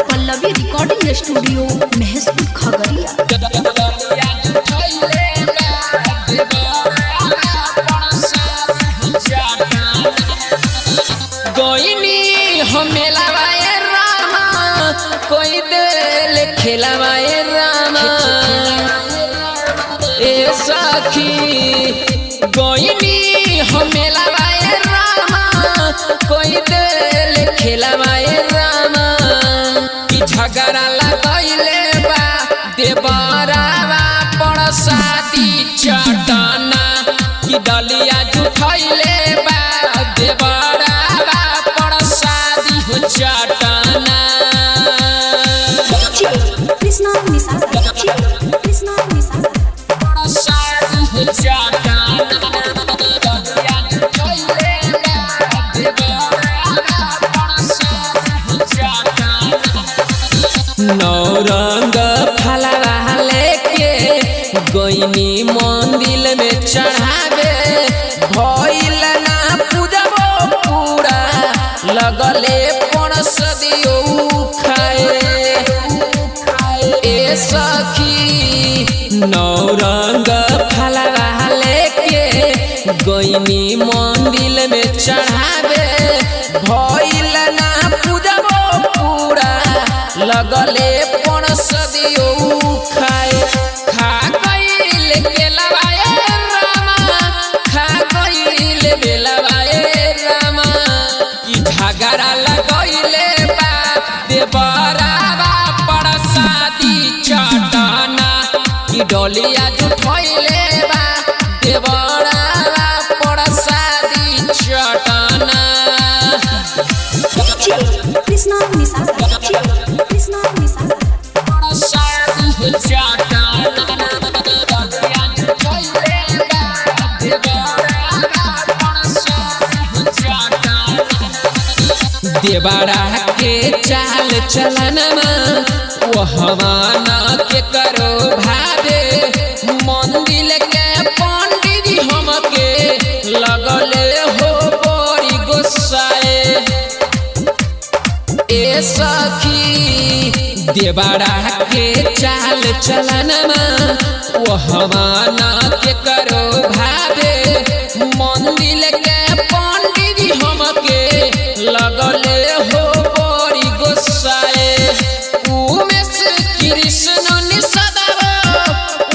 Pallavi recording studio Mahsur Khagaria. कोई दिल खिलावाए रामा ए सखी गोइनी हमें लवाए रामा कोई दिल खिलावाए रामा की झगड़ा लगैले बा देवरावा परसादी चटना की डलिया जुठैले बा देवरावा परसादी हो चटना। नौरंग फलवा लेके गोइनी मंदिर में चढ़ावे भइल ना पूजबो पूरा लगले पणस दियो खाए ए सखी नौरंग फलवा लेके गोइनी मंदिर में चढ़ावे भइल ना पूजबो पूरा लगले पणस दियो खाए खा गइल बेलवाए रामा खा गइल बेलवाए रामा की झगड़ा लगइले बा देवरावा परसादी चटना की डलिया जुठैले बा देवरावा परसादी चटना। देवरा के चाल चलनमा वहवाना के करो भावे मंदिर के पंडित हमके लगले हो बड़ी गुस्साए ए सखी देवरा के चाल चलनमा वहवाना के करो भावे मंदिर के पंडित हमके लगले हो बड़ी गुस्साए उमेश कृष्ण निसदाव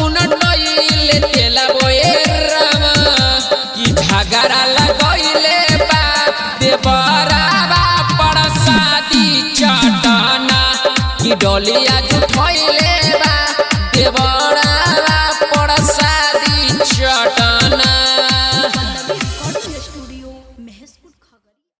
उनटइले तेलाबोए रामा की झगड़ा लगइले बा देवरावा परसादी चटना की डलिया जुठैले